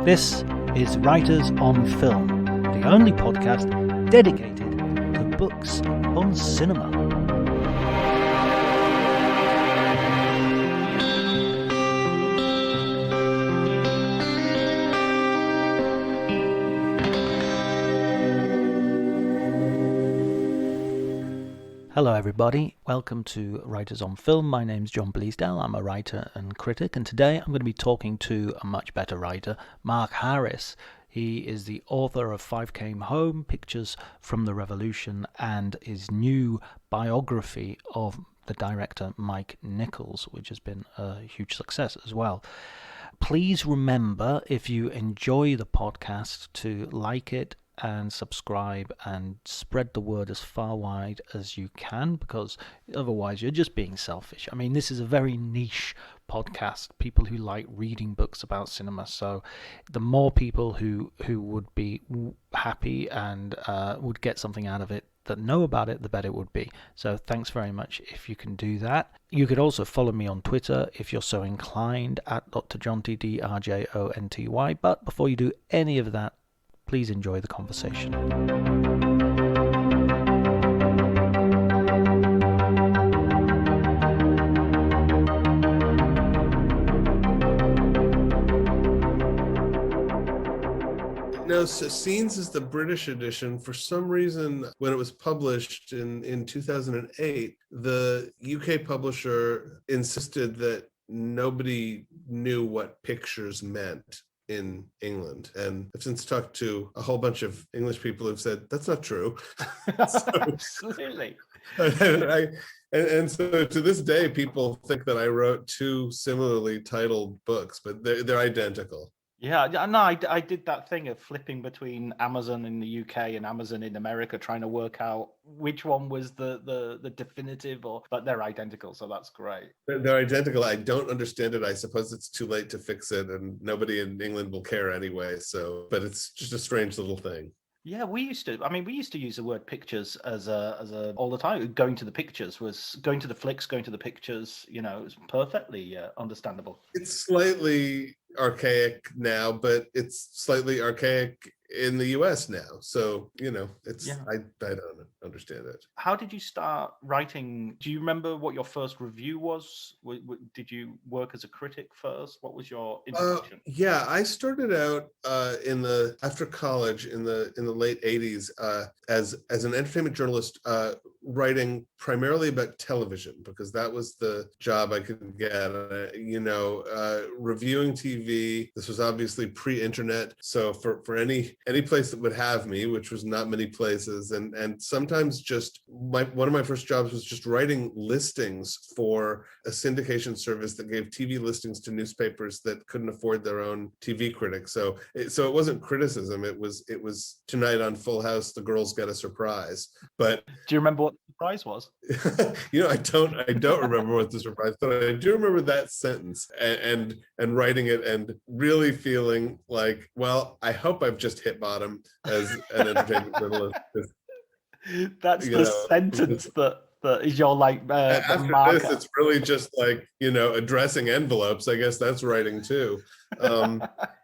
This is Writers on Film, the only podcast dedicated to books on cinema. Hello everybody, welcome to Writers on Film. My name's John Bleasdale, I'm a writer and critic, and today I'm going to be talking to a much better writer, Mark Harris. He is the author of Five Came Home, Pictures from the Revolution, and his new biography of the director Mike NIchols, which has been a huge success as well. Please remember, if you enjoy the podcast, to like it and subscribe and spread the word as far wide as you can, because otherwise you're just being selfish. I mean, this is a very niche podcast, people who like reading books about cinema, so the more people who would be happy and would get something out of it, that know about it, the better it would be. So thanks very much if you can do that. You could also follow me on Twitter if you're so inclined, at Dr. Jonty, DRJONTY. But before you do any of that, please enjoy the conversation. No, so Scenes is the British edition. For some reason, when it was published in 2008, the UK publisher insisted that nobody knew what pictures meant in England. And I've since talked to a whole bunch of English people who've said, that's not true. Absolutely. And so to this day, people think that I wrote two similarly titled books, but they're identical. Yeah, no, I did that thing of flipping between Amazon in the UK and Amazon in America, trying to work out which one was the definitive, but they're identical, so that's great. They're identical. I don't understand it. I suppose it's too late to fix it, and nobody in England will care anyway. So, but it's just a strange little thing. Yeah, we used to use the word pictures as a all the time. Going to the pictures was going to the flicks, going to the pictures. You know, it was perfectly understandable. It's slightly archaic now, but it's slightly archaic in the US now. So, you know, it's I don't understand it. How did you start writing? Do you remember what your first review was? Did you work as a critic first? What was your introduction? Yeah, I started out after college in the late 80s as an entertainment journalist, writing primarily about television, because that was the job I could get. Reviewing TV. This was obviously pre-internet, so for any place that would have me, which was not many places, and sometimes just one of my first jobs was just writing listings for a syndication service that gave TV listings to newspapers that couldn't afford their own TV critics. So it wasn't criticism. It was tonight on Full House, the girls get a surprise. But do you remember what the surprise was? I don't remember what the surprise, but I do remember that sentence and writing it and really feeling like, well, I hope I've just hit bottom as an entertainment journalist. That's the sentence that is your after marker. This, it's really just like, addressing envelopes. I guess that's writing too.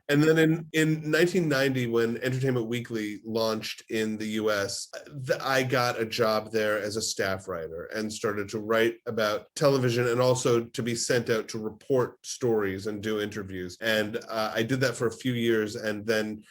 And then in 1990, when Entertainment Weekly launched in the US, I got a job there as a staff writer and started to write about television and also to be sent out to report stories and do interviews. And I did that for a few years, and then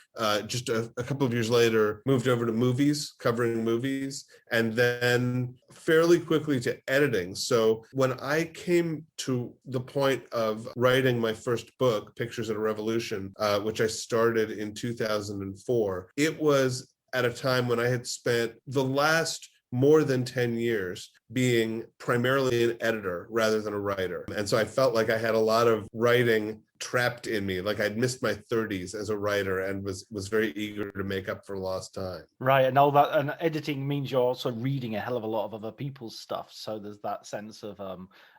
just a couple of years later, moved over to movies, covering movies, and then fairly quickly to editing. So when I came to the point of writing my first book, Pictures of the Revolution, which I started in 2004, it was at a time when I had spent the last more than 10 years being primarily an editor rather than a writer. And so I felt like I had a lot of writing trapped in me, like I'd missed my 30s as a writer and was very eager to make up for lost time. Right, and all that, and editing means you're also reading a hell of a lot of other people's stuff, so there's that sense of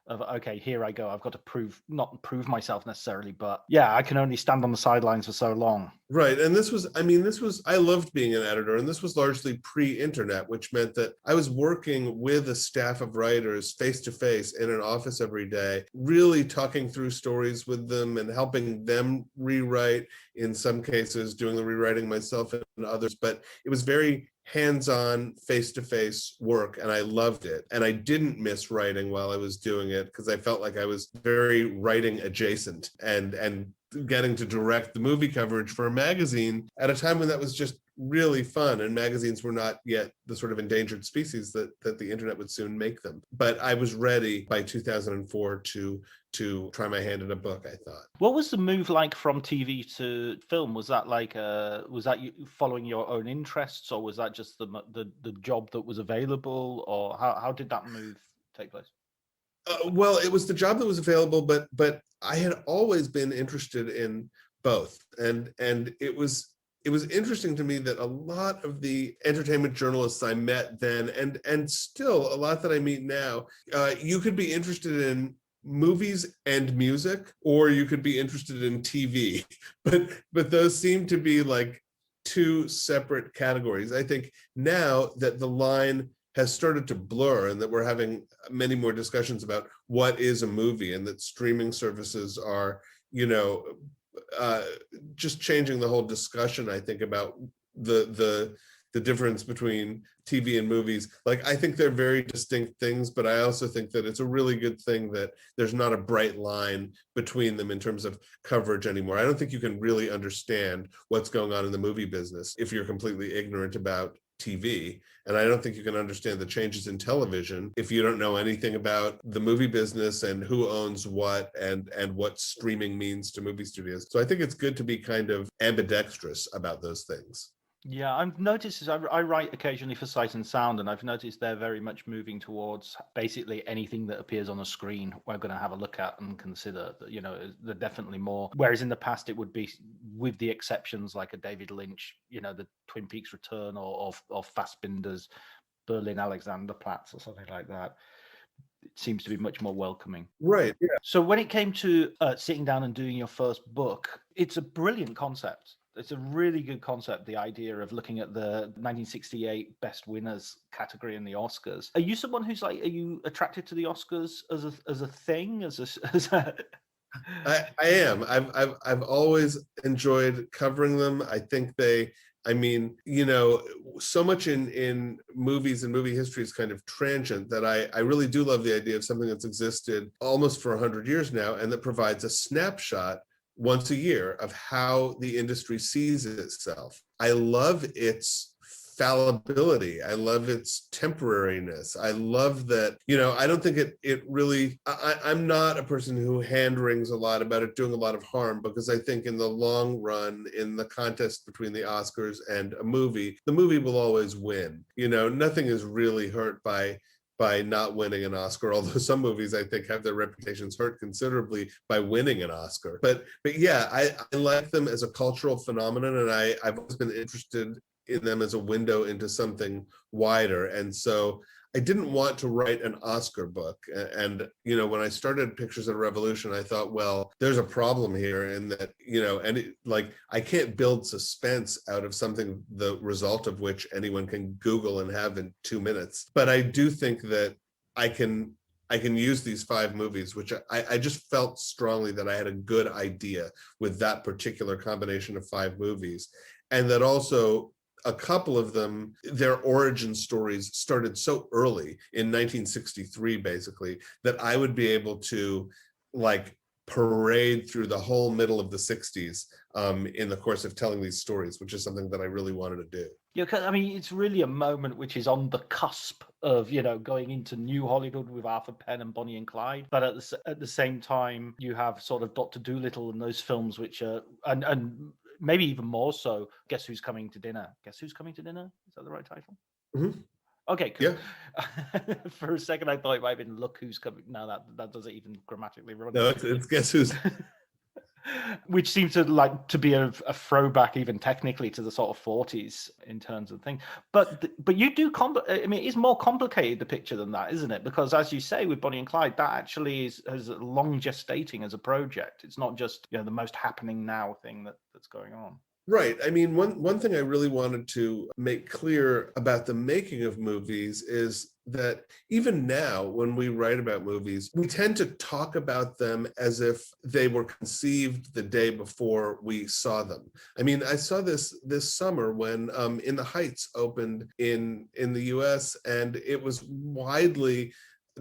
of, okay, here I go. I've got to not prove myself necessarily, but yeah, I can only stand on the sidelines for so long. Right. And I loved being an editor, and this was largely pre-internet, which meant that I was working with a staff of writers face to face in an office every day, really talking through stories with them and helping them rewrite, in some cases doing the rewriting myself and others. But it was very hands-on, face-to-face work, and I loved it. And I didn't miss writing while I was doing it because I felt like I was very writing adjacent and getting to direct the movie coverage for a magazine at a time when that was just really fun, and magazines were not yet the sort of endangered species that the internet would soon make them. But I was ready by 2004 to try my hand at a book, I thought. What was the move like from TV to film? Was that like was that you following your own interests, or was that just the job that was available, or how did that move take place? Well, it was the job that was available, but I had always been interested in both, and it was interesting to me that a lot of the entertainment journalists I met then, and still a lot that I meet now, you could be interested in movies and music, or you could be interested in TV, but those seem to be like two separate categories. I think now that the line has started to blur and that we're having many more discussions about what is a movie, and that streaming services are, just changing the whole discussion, I think, about the difference between TV and movies. Like, I think they're very distinct things, but I also think that it's a really good thing that there's not a bright line between them in terms of coverage anymore. I don't think you can really understand what's going on in the movie business if you're completely ignorant about TV. And I don't think you can understand the changes in television if you don't know anything about the movie business and who owns what, and what streaming means to movie studios. So I think it's good to be kind of ambidextrous about those things. Yeah, I've noticed, I write occasionally for Sight and Sound, and I've noticed they're very much moving towards basically anything that appears on a screen we're going to have a look at and consider. They're definitely more. Whereas in the past it would be, with the exceptions like a David Lynch, the Twin Peaks Return, or Fassbinder's Berlin Alexanderplatz or something like that. It seems to be much more welcoming. Right. Yeah. So when it came to sitting down and doing your first book, it's a brilliant concept. It's a really good concept, the idea of looking at the 1968 Best Winners category in the Oscars. Are you someone who's like, are you attracted to the Oscars as a thing, as a I am. I've always enjoyed covering them. I think so much in movies and movie history is kind of transient that I really do love the idea of something that's existed almost for 100 years now, and that provides a snapshot once a year of how the industry sees itself. I love its fallibility. I love its temporariness. I love that, I don't think it really, I'm not a person who hand wrings a lot about it doing a lot of harm, because I think in the long run, in the contest between the Oscars and a movie, the movie will always win. Nothing is really hurt by not winning an Oscar, although some movies I think have their reputations hurt considerably by winning an Oscar. But yeah, I like them as a cultural phenomenon, and I've always been interested in them as a window into something wider. And so I didn't want to write an Oscar book. And, when I started Pictures of a Revolution, I thought, well, there's a problem here in that, I can't build suspense out of something, the result of which anyone can Google and have in 2 minutes. But I do think that I can use these 5 movies, which I just felt strongly that I had a good idea with that particular combination of 5 movies. And that also, a couple of them, their origin stories started so early in 1963, basically, that I would be able to parade through the whole middle of the 60s in the course of telling these stories, which is something that I really wanted to do. Yeah, I mean, it's really a moment which is on the cusp of, going into new Hollywood with Arthur Penn and Bonnie and Clyde. But at the same time, you have sort of Dr. Dolittle and those films which are, and maybe even more so, Guess Who's Coming to Dinner? Guess Who's Coming to Dinner? Is that the right title? Mm-hmm. Okay, cool. Yeah. For a second, I thought it might have been Look Who's Coming. No, that doesn't even grammatically run. No, it's Guess Who's. which seems to like to be a throwback even technically to the sort of 40s in terms of thing. But you do I mean, it's more complicated the picture than that, isn't it? Because as you say with Bonnie and Clyde, that actually has long gestating as a project. It's not just, you know, the most happening now thing that's going on. Right. I mean, one thing I really wanted to make clear about the making of movies is that even now, when we write about movies, we tend to talk about them as if they were conceived the day before we saw them. I mean, I saw this summer when In the Heights opened in the U.S., and it was widely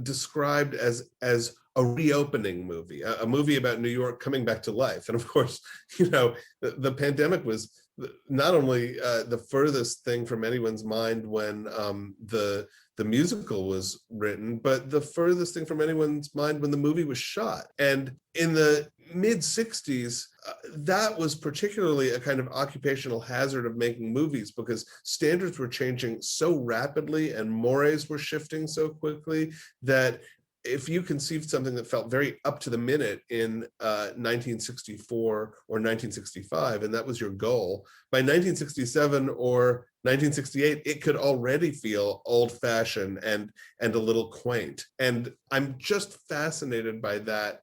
described as a reopening movie, a movie about New York coming back to life. And of course, you know, the pandemic was not only the furthest thing from anyone's mind when the musical was written, but the furthest thing from anyone's mind when the movie was shot. And in the mid 60s, that was particularly a kind of occupational hazard of making movies, because standards were changing so rapidly and mores were shifting so quickly that if you conceived something that felt very up to the minute in 1964 or 1965, and that was your goal, by 1967 or 1968, it could already feel old-fashioned and a little quaint. And I'm just fascinated by that,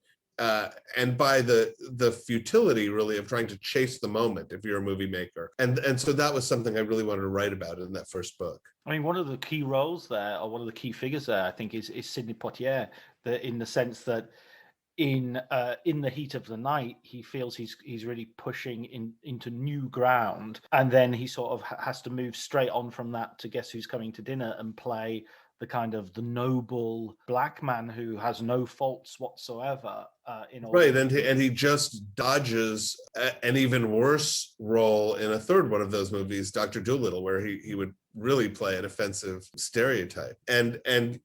and by the futility, really, of trying to chase the moment if you're a movie maker. And so that was something I really wanted to write about in that first book. I mean, one of the key roles there, or one of the key figures there, I think, is Sidney Poitier, in the sense that in the heat of the night, he feels he's really pushing into new ground, and then he sort of has to move straight on from that to Guess Who's Coming to Dinner and play the kind of the noble black man who has no faults whatsoever in all. Right, and he just dodges an even worse role in a third one of those movies, Dr. Dolittle, where he would really play an offensive stereotype. And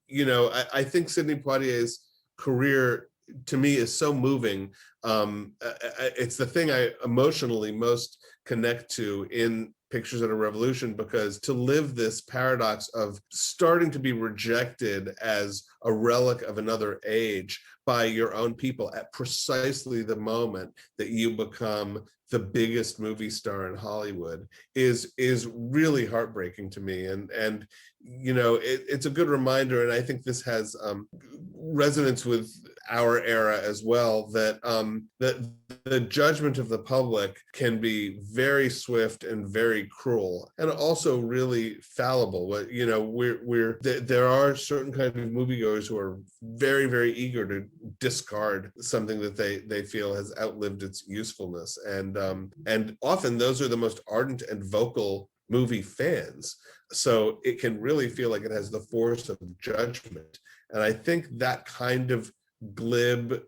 you know, I think Sidney Poitier's career, to me, is so moving. It's the thing I emotionally most connect to in Pictures at a Revolution, because to live this paradox of starting to be rejected as a relic of another age by your own people at precisely the moment that you become the biggest movie star in Hollywood is really heartbreaking to me. And you know, it's a good reminder, and I think this has resonance with our era as well, that that the judgment of the public can be very swift and very cruel, and also really fallible. But you know, there are certain kind of moviegoers who are very, very eager to discard something that they feel has outlived its usefulness, and often those are the most ardent and vocal movie fans. So it can really feel like it has the force of judgment. And I think that kind of glib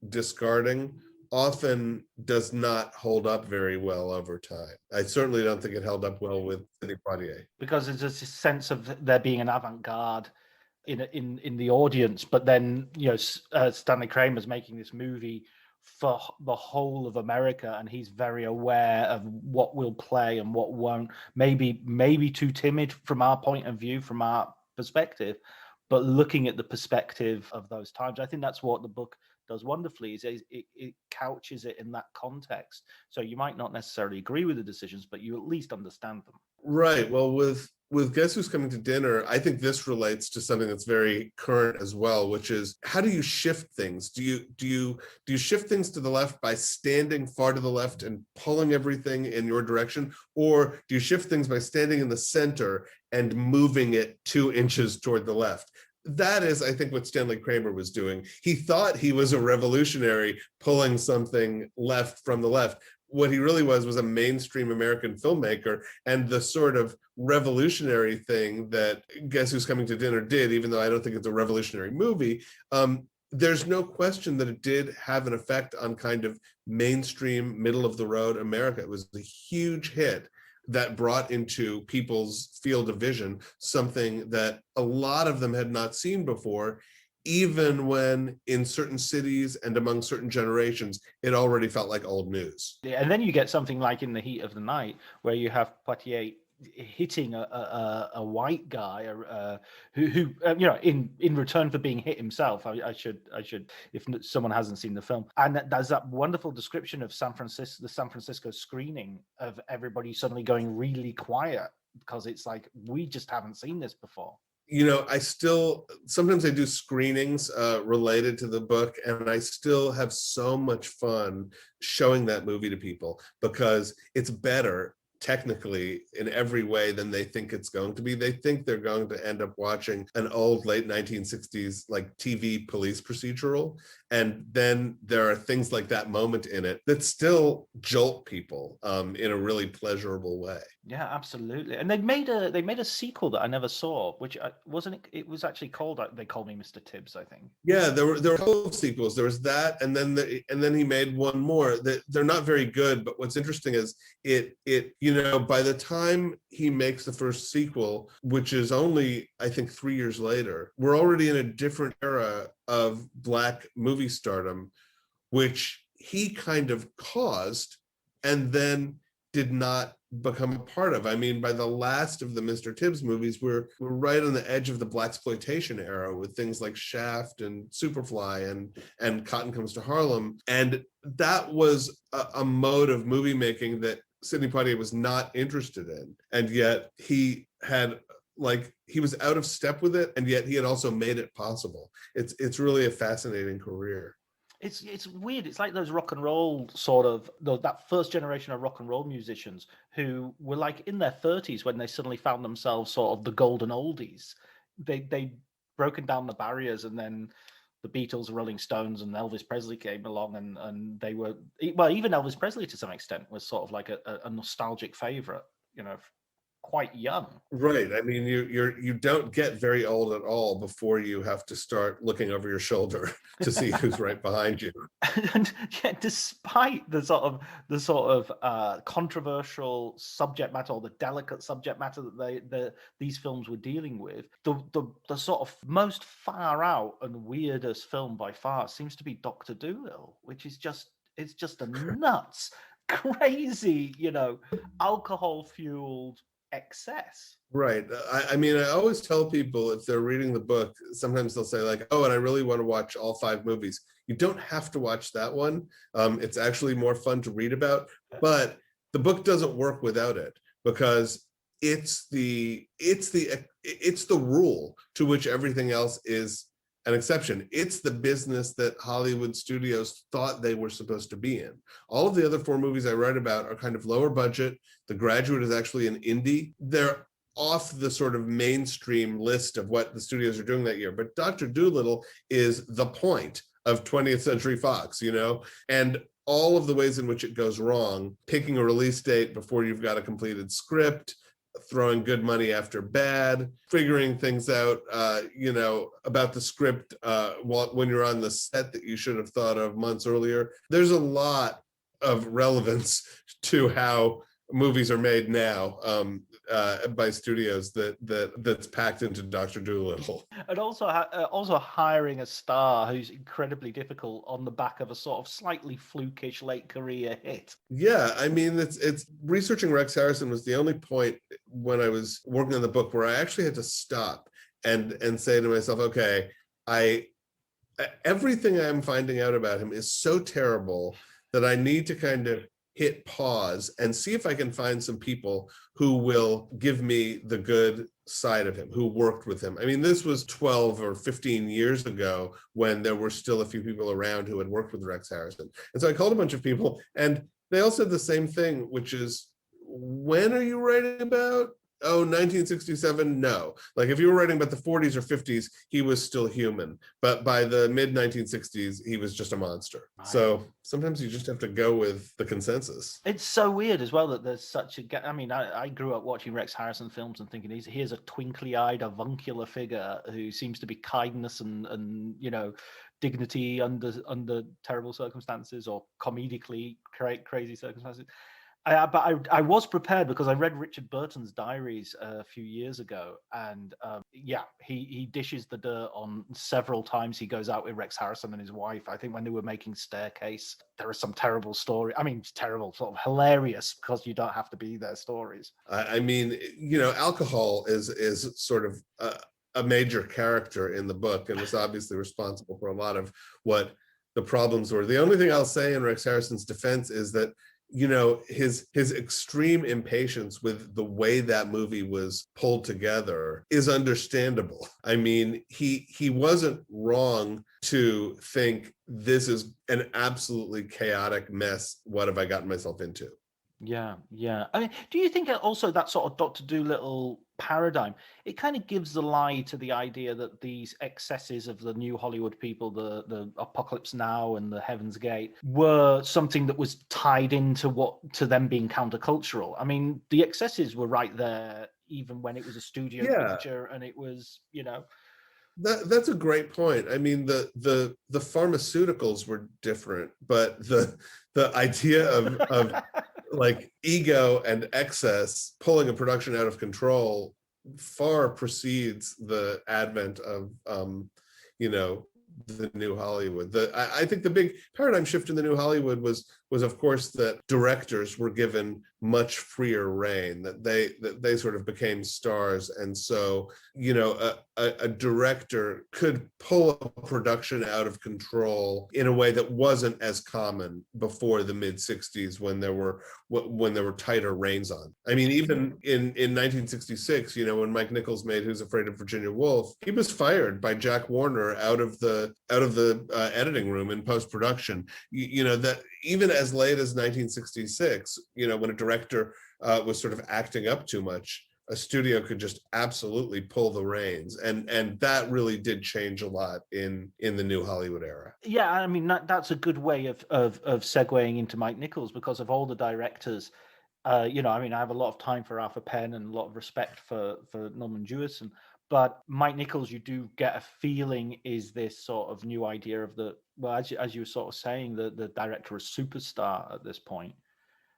discarding often does not hold up very well over time. I certainly don't think it held up well with Sidney Poitier. Because there's this sense of there being an avant-garde in the audience, but then, you know, Stanley Kramer's making this movie for the whole of America, and he's very aware of what will play and what won't. Maybe too timid from our point of view, from our perspective, but looking at the perspective of those times, I think that's what the book does wonderfully. Is it couches it in that context, so you might not necessarily agree with the decisions, but you at least understand them. Right. Well, with Guess Who's Coming to Dinner, I think this relates to something that's very current as well, which is, how do you shift things? Do you shift things to the left by standing far to the left and pulling everything in your direction, or do you shift things by standing in the center and moving it 2 inches toward the left? That is, I think, what Stanley Kramer was doing. He thought he was a revolutionary pulling something left from the left. What he really was a mainstream American filmmaker, and the sort of revolutionary thing that Guess Who's Coming to Dinner did, even though I don't think it's a revolutionary movie, there's no question that it did have an effect on kind of mainstream, middle of the road America. It was a huge hit that brought into people's field of vision something that a lot of them had not seen before, even when in certain cities and among certain generations, it already felt like old news. And then you get something like In the Heat of the Night, where you have Poitier hitting a white guy who in return for being hit himself. I should if someone hasn't seen the film, and there's that wonderful description of the San Francisco screening of everybody suddenly going really quiet because it's like, we just haven't seen this before. I still sometimes I do screenings related to the book, and I still have so much fun showing that movie to people because it's better technically in every way than they think it's going to be. They think they're going to end up watching an old late 1960s like TV police procedural, and then there are things like that moment in it that still jolt people in a really pleasurable way. Yeah, absolutely. And they made a sequel that I never saw, which wasn't it. It was actually called They Call Me Mr. Tibbs, I think. Yeah, there were a couple of sequels. There was that, and then he made one more. That they're not very good, but what's interesting is it by the time he makes the first sequel, which is only I think 3 years later, we're already in a different era of Black movie stardom, which he kind of caused and then did not become a part of. I mean, by the last of the Mr. Tibbs movies, we're right on the edge of the blaxploitation era with things like Shaft and Superfly and Cotton Comes to Harlem. And that was a mode of movie making that Sidney Poitier was not interested in. And yet he was out of step with it, and yet he had also made it possible. It's really a fascinating career. It's weird. It's like those rock and roll sort of that first generation of rock and roll musicians who were like in their 30s when they suddenly found themselves sort of the golden oldies. They broken down the barriers, and then the Beatles, the Rolling Stones, and Elvis Presley came along, and they were, well, even Elvis Presley to some extent was sort of like a nostalgic favorite, quite young. Right. I mean, you don't get very old at all before you have to start looking over your shoulder to see who's right behind you. And yet, despite the sort of controversial subject matter, or the delicate subject matter that these films were dealing with, the sort of most far out and weirdest film by far seems to be Dr. Dolittle, which is just a nuts, crazy, alcohol fueled excess. Right. I mean, I always tell people if they're reading the book, sometimes they'll say like, oh, and I really want to watch all 5 movies. You don't have to watch that one. It's actually more fun to read about, but the book doesn't work without it because it's the rule to which everything else is an exception. It's the business that Hollywood studios thought they were supposed to be in. All of the other 4 movies I write about are kind of lower budget. The Graduate is actually an indie. They're off the sort of mainstream list of what the studios are doing that year. But Dr. Dolittle is the point of 20th Century Fox, and all of the ways in which it goes wrong, picking a release date before you've got a completed script, throwing good money after bad, figuring things out, about the script when you're on the set that you should have thought of months earlier. There's a lot of relevance to how movies are made now by studios that's packed into Dr. Dolittle. And also hiring a star who's incredibly difficult on the back of a sort of slightly flukish late career hit. Yeah, I mean, it's researching Rex Harrison was the only point when I was working on the book where I actually had to stop and say to myself, okay, everything I'm finding out about him is so terrible that I need to kind of hit pause and see if I can find some people who will give me the good side of him, who worked with him. I mean, this was 12 or 15 years ago when there were still a few people around who had worked with Rex Harrison. And so I called a bunch of people, and they all said the same thing, which is, when are you writing about? Oh, 1967, no. Like if you were writing about the 40s or 50s, he was still human. But by the mid 1960s, he was just a monster. Right. So sometimes you just have to go with the consensus. It's so weird as well that there's such a... I mean, I grew up watching Rex Harrison films and thinking here's a twinkly-eyed, avuncular figure who seems to be kindness and dignity under terrible circumstances, or comedically crazy circumstances. I was prepared because I read Richard Burton's diaries a few years ago, and he dishes the dirt on several times he goes out with Rex Harrison and his wife. I think when they were making Staircase, there are some terrible story. I mean, terrible, sort of hilarious because you don't have to be there stories. I mean, alcohol is sort of a major character in the book, and is obviously responsible for a lot of what the problems were. The only thing I'll say in Rex Harrison's defense is that his extreme impatience with the way that movie was pulled together is understandable. I mean, he wasn't wrong to think this is an absolutely chaotic mess. What have I gotten myself into? Yeah. I mean, do you think also that sort of Dr. Dolittle paradigm, it kind of gives the lie to the idea that these excesses of the new Hollywood people, the Apocalypse Now and the Heaven's Gate, were something that was tied into to them being countercultural? I mean, the excesses were right there even when it was a studio picture, and it was, That's a great point. I mean, the pharmaceuticals were different, but the idea of like ego and excess pulling a production out of control far precedes the advent of the new Hollywood. I think the big paradigm shift in the new Hollywood was of course that directors were given much freer reign, that they sort of became stars, and so a director could pull a production out of control in a way that wasn't as common before the mid 60s when there were tighter reins on. I mean, even in 1966, when Mike NIchols made Who's Afraid of Virginia Woolf, he was fired by Jack Warner out of the editing room in post-production. That even as late as 1966, when a director was sort of acting up too much, a studio could just absolutely pull the reins, and that really did change a lot in the new Hollywood era. Yeah, I mean that's a good way of segueing into Mike NIchols, because of all the directors. I mean, I have a lot of time for Arthur Penn and a lot of respect for Norman Jewison, but Mike NIchols, you do get a feeling, is this sort of new idea of as you were sort of saying, the director is superstar at this point.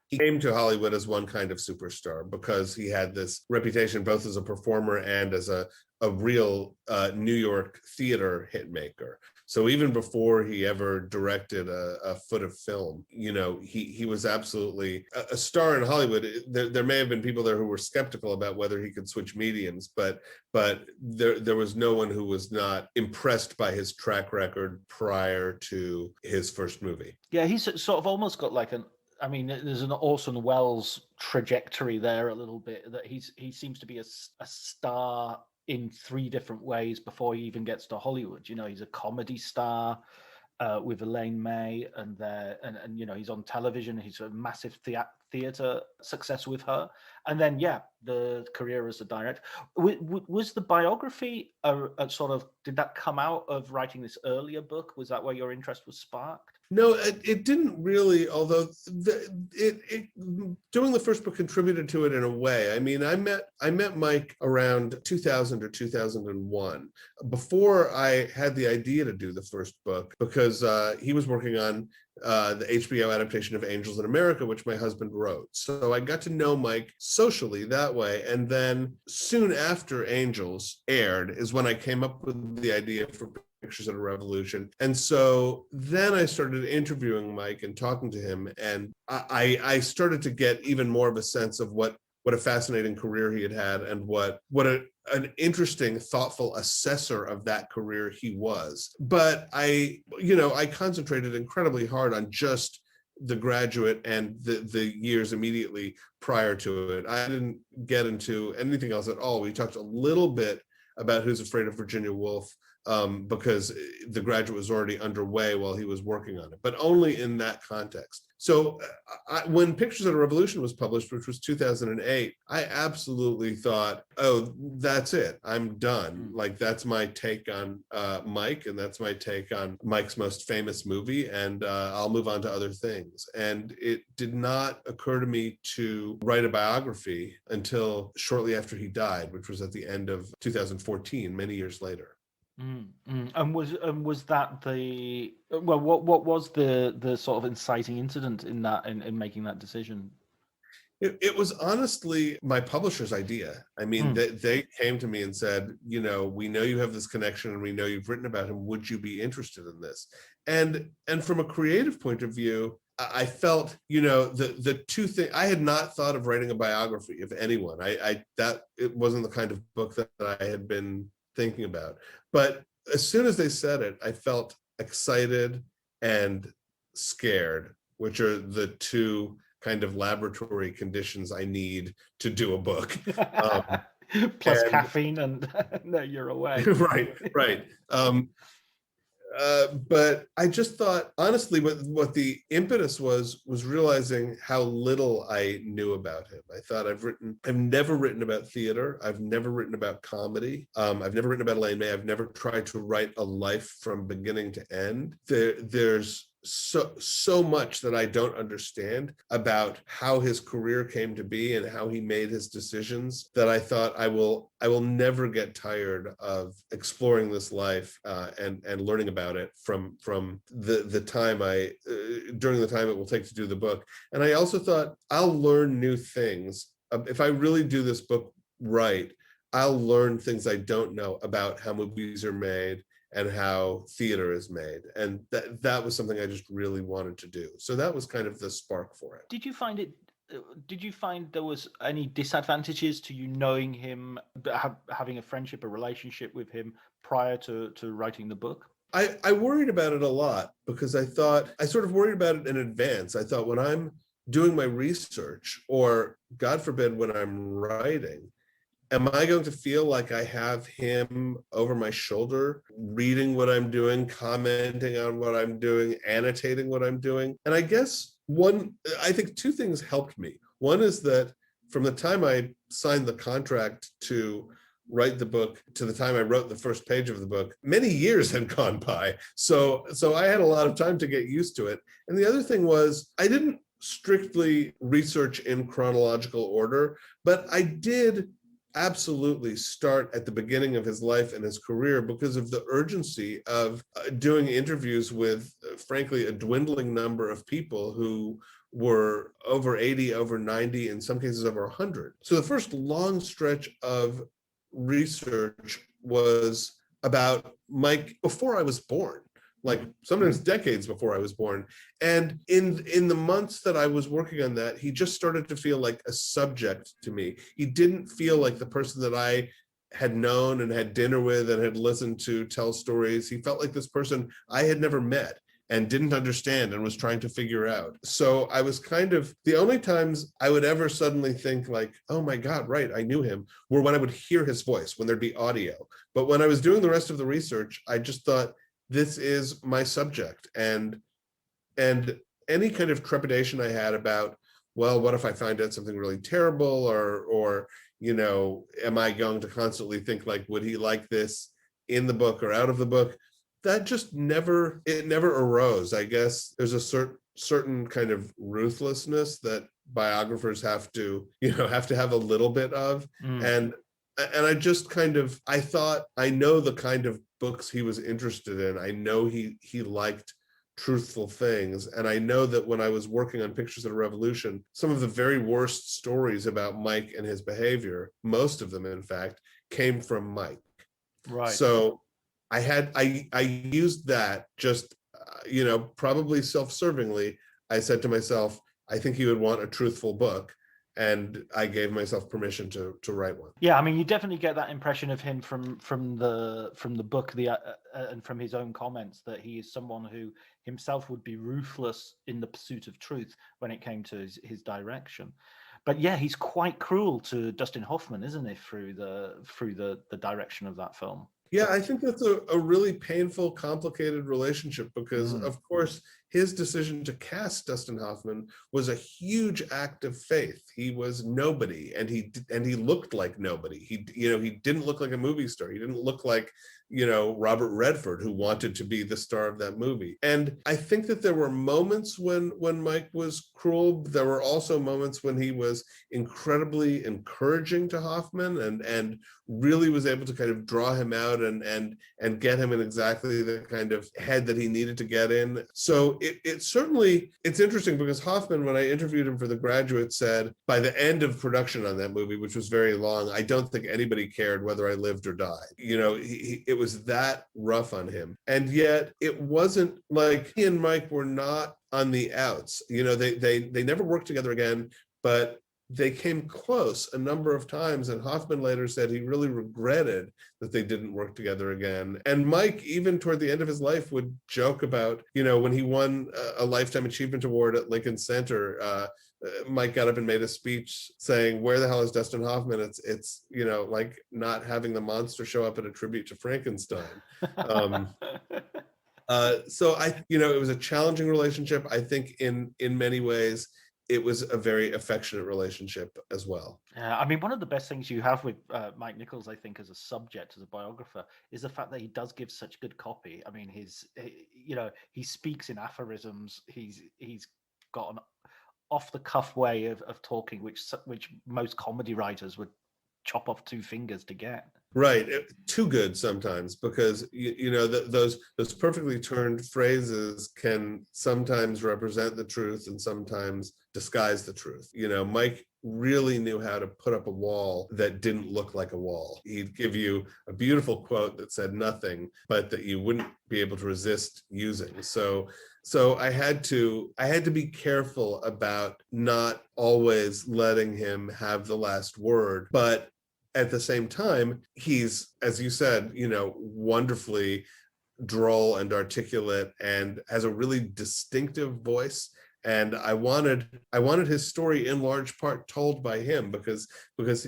He came to Hollywood as one kind of superstar because he had this reputation both as a performer and as a real New York theater hitmaker. So even before he ever directed a foot of film, he was absolutely a star in Hollywood. There may have been people there who were skeptical about whether he could switch mediums, but there was no one who was not impressed by his track record prior to his first movie. Yeah, he's sort of almost got like there's an Orson Welles trajectory there a little bit, that he seems to be a star in three different ways before he even gets to Hollywood. He's a comedy star with Elaine May, and he's on television. He's a massive theater success with her, and then the career as a director. Was the biography a sort of, did that come out of writing this earlier book? Was that where your interest was sparked? No, it didn't really, although doing the first book contributed to it in a way. I mean, I met Mike around 2000 or 2001, before I had the idea to do the first book, because he was working on the HBO adaptation of Angels in America, which my husband wrote. So I got to know Mike socially that way. And then soon after Angels aired is when I came up with the idea for Pictures of a Revolution. And so then I started interviewing Mike and talking to him, and I started to get even more of a sense of what a fascinating career he had and what an interesting, thoughtful assessor of that career he was. But I concentrated incredibly hard on just The Graduate and the years immediately prior to it. I didn't get into anything else at all. We talked a little bit about Who's Afraid of Virginia Woolf, because The Graduate was already underway while he was working on it, but only in that context. So when Pictures of a Revolution was published, which was 2008, I absolutely thought, oh, that's it. I'm done. Like, that's my take on Mike, and that's my take on Mike's most famous movie, and I'll move on to other things. And it did not occur to me to write a biography until shortly after he died, which was at the end of 2014, many years later. And was that what was the sort of inciting incident in making that decision? It was honestly my publisher's idea. I mean, they came to me and said, we know you have this connection and we know you've written about him. Would you be interested in this? And from a creative point of view, I felt, the two things. I had not thought of writing a biography of anyone. That it wasn't the kind of book that I had been thinking about. But as soon as they said it, I felt excited and scared, which are the two kind of laboratory conditions I need to do a book. Plus caffeine and no, you're away. Right. But I just thought, honestly, what the impetus was realizing how little I knew about him. I thought I've never written about theater. I've never written about comedy. I've never written about Elaine May. I've never tried to write a life from beginning to end. There's so much that I don't understand about how his career came to be and how he made his decisions, that I thought I will never get tired of exploring this life and learning about it from the time during the time it will take to do the book. And I also thought I'll learn new things if I really do this book right. I'll learn things I don't know about how movies are made and how theater is made. And that was something I just really wanted to do. So that was kind of the spark for it. Did you find there was any disadvantages to you knowing him, having a friendship, a relationship with him prior to writing the book? I worried about it a lot because I sort of worried about it in advance. I thought when I'm doing my research, or God forbid, when I'm writing, am I going to feel like I have him over my shoulder, reading what I'm doing, commenting on what I'm doing, annotating what I'm doing? And I guess I think two things helped me. One is that from the time I signed the contract to write the book to the time I wrote the first page of the book, many years had gone by. So I had a lot of time to get used to it. And the other thing was, I didn't strictly research in chronological order, but I did absolutely start at the beginning of his life and his career because of the urgency of doing interviews with, frankly, a dwindling number of people who were over 80, over 90, in some cases over 100. So the first long stretch of research was about Mike before I was born, like sometimes decades before I was born. And in the months that I was working on that, he just started to feel like a subject to me. He didn't feel like the person that I had known and had dinner with and had listened to tell stories. He felt like this person I had never met and didn't understand and was trying to figure out. So I was kind of, the only times I would ever suddenly think like, oh my God, right, I knew him, were when I would hear his voice, when there'd be audio. But when I was doing the rest of the research, I just thought, this is my subject. And any kind of trepidation I had about, well, what if I find out something really terrible, or am I going to constantly think like, would he like this in the book or out of the book? That just never arose. I guess there's a certain kind of ruthlessness that biographers have to have a little bit of. And I just I thought, I know the kind of books he was interested in. I know he liked truthful things. And I know that when I was working on Pictures of a Revolution, some of the very worst stories about Mike and his behavior, most of them, in fact, came from Mike. Right. So I used that just, probably self-servingly. I said to myself, I think he would want a truthful book. And I gave myself permission to write one. Yeah, I mean, you definitely get that impression of him from the book, and from his own comments, that he is someone who himself would be ruthless in the pursuit of truth when it came to his direction. But yeah, he's quite cruel to Dustin Hoffman, isn't he, through the direction of that film? Yeah, I think that's a really painful, complicated relationship because, of course, his decision to cast Dustin Hoffman was a huge act of faith. He was nobody, and he looked like nobody. He didn't look like a movie star. He didn't look like, Robert Redford, who wanted to be the star of that movie. And I think that there were moments when Mike was cruel. There were also moments when he was incredibly encouraging to Hoffman and really was able to kind of draw him out and get him in exactly the kind of head that he needed to get in. So it certainly, it's interesting because Hoffman, when I interviewed him for The Graduate, said by the end of production on that movie, which was very long, I don't think anybody cared whether I lived or died. It was that rough on him. And yet it wasn't like he and Mike were not on the outs. They never worked together again, but they came close a number of times, and Hoffman later said he really regretted that they didn't work together again. And Mike, even toward the end of his life, would joke about, when he won a Lifetime Achievement Award at Lincoln Center, Mike got up and made a speech saying, "Where the hell is Dustin Hoffman? It's like not having the monster show up at a tribute to Frankenstein." So it was a challenging relationship. I think in many ways, it was a very affectionate relationship as well. I mean, one of the best things you have with Mike NIchols, I think, as a subject, as a biographer, is the fact that he does give such good copy. I mean, he speaks in aphorisms. He's got an off-the-cuff way of talking, which most comedy writers would chop off two fingers to get. Right, too good sometimes, because those perfectly turned phrases can sometimes represent the truth and sometimes disguise the truth. Mike really knew how to put up a wall that didn't look like a wall. He'd give you a beautiful quote that said nothing, but that you wouldn't be able to resist using. So I had to be careful about not always letting him have the last word, but at the same time, he's, as you said, wonderfully droll and articulate and has a really distinctive voice. And I wanted his story in large part told by him because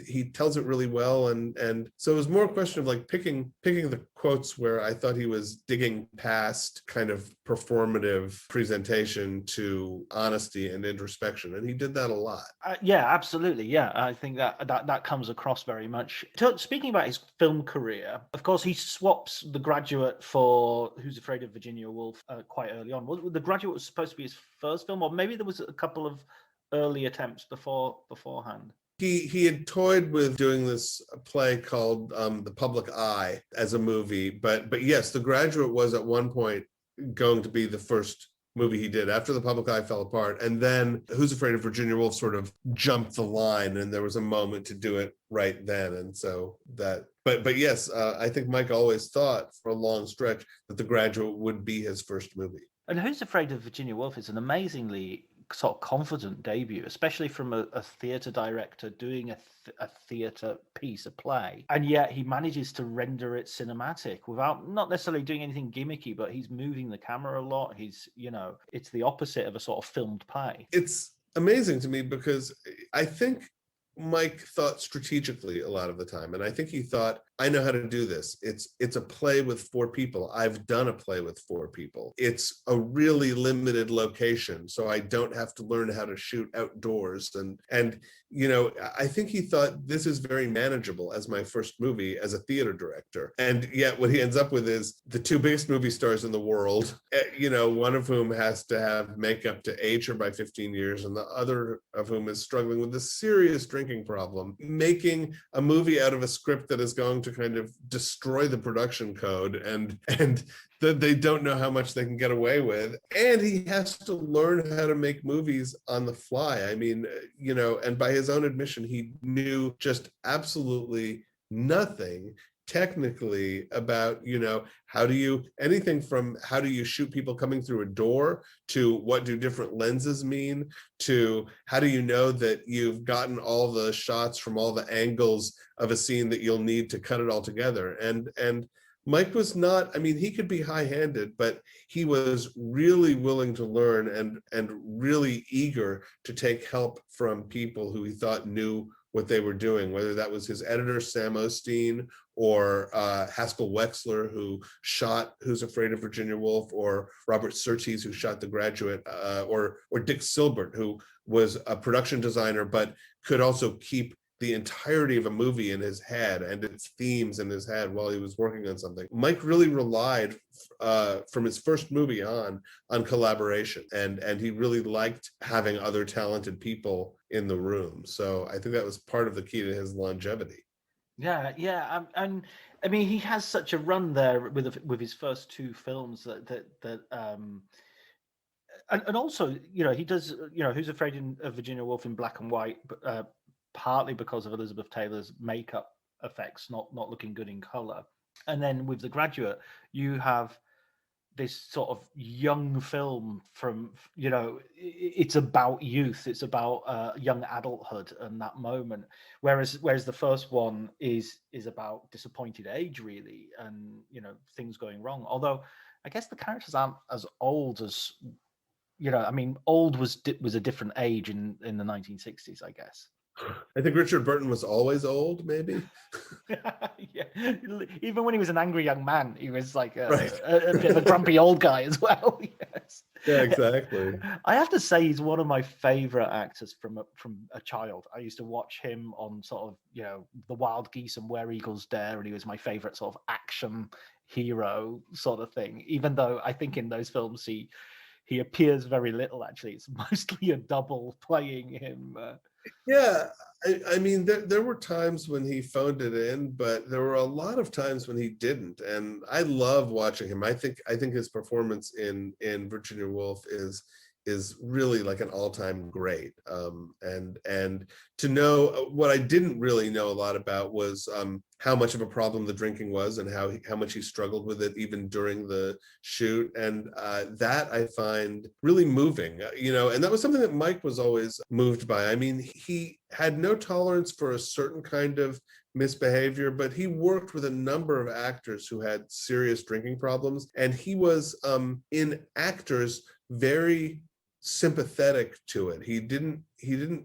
he tells it really well. And so it was more a question of like picking the quotes where I thought he was digging past kind of performative presentation to honesty and introspection. And he did that a lot. Yeah, absolutely. Yeah, I think that comes across very much. Speaking about his film career, of course, he swaps The Graduate for Who's Afraid of Virginia Woolf quite early on. The Graduate was supposed to be his first film, or maybe there was a couple of early attempts beforehand. He had toyed with doing this play called The Public Eye as a movie, but yes, The Graduate was at one point going to be the first movie he did after The Public Eye fell apart, and then Who's Afraid of Virginia Woolf sort of jumped the line, and there was a moment to do it right then. And so that, but yes, I think Mike always thought for a long stretch that The Graduate would be his first movie. And Who's Afraid of Virginia Woolf is an amazingly sort of confident debut, especially from a theatre director doing a theatre piece, a play, and yet he manages to render it cinematic without not necessarily doing anything gimmicky, but he's moving the camera a lot. He's, it's the opposite of a sort of filmed play. It's amazing to me because I think Mike thought strategically a lot of the time, and I think he thought, I know how to do this. It's a play with 4 people. I've done a play with 4 people. It's a really limited location, so I don't have to learn how to shoot outdoors. And I think he thought this is very manageable as my first movie as a theater director. And yet what he ends up with is the 2 biggest movie stars in the world, one of whom has to have makeup to age her by 15 years, and the other of whom is struggling with a serious drinking problem, making a movie out of a script that is going to kind of destroy the production code and that they don't know how much they can get away with. And he has to learn how to make movies on the fly. I mean, and by his own admission, he knew just absolutely nothing technically about, anything from how do you shoot people coming through a door to what do different lenses mean to how do you know that you've gotten all the shots from all the angles of a scene that you'll need to cut it all together. And Mike was not, he could be high-handed, but he was really willing to learn and really eager to take help from people who he thought knew what they were doing, whether that was his editor, Sam Osteen, or Haskell Wexler, who shot Who's Afraid of Virginia Woolf, or Robert Surtees, who shot The Graduate, or Dick Silbert, who was a production designer, but could also keep the entirety of a movie in his head and its themes in his head while he was working on something. Mike really relied from his first movie on collaboration, and he really liked having other talented people in the room. So I think that was part of the key to his longevity. Yeah, and I mean, he has such a run there with his first 2 films that And also, he does, Who's Afraid of Virginia Woolf in black and white, partly because of Elizabeth Taylor's makeup effects not looking good in color. And then with The Graduate, you have this sort of young film from, it's about youth, it's about young adulthood and that moment, whereas the first one is about disappointed age, really, and things going wrong. Although I guess the characters aren't as old as, old was a different age in the 1960s, I guess. I think Richard Burton was always old, maybe. Yeah, even when he was an angry young man, he was like Right. a bit of a grumpy old guy as well. Yes. Yeah, exactly. I have to say he's one of my favorite actors from a child. I used to watch him on sort of, The Wild Geese and Where Eagles Dare, and he was my favorite sort of action hero sort of thing. Even though I think in those films he appears very little. Actually, it's mostly a double playing him. Yeah, I mean, there were times when he phoned it in, but there were a lot of times when he didn't. And I love watching him. I think his performance in Virginia Woolf is really like an all-time great. And to know what I didn't really know a lot about was how much of a problem the drinking was, and how much he struggled with it even during the shoot. And that I find really moving, and that was something that Mike was always moved by. I mean, he had no tolerance for a certain kind of misbehavior, but he worked with a number of actors who had serious drinking problems, and he was in actors very sympathetic to it. He didn't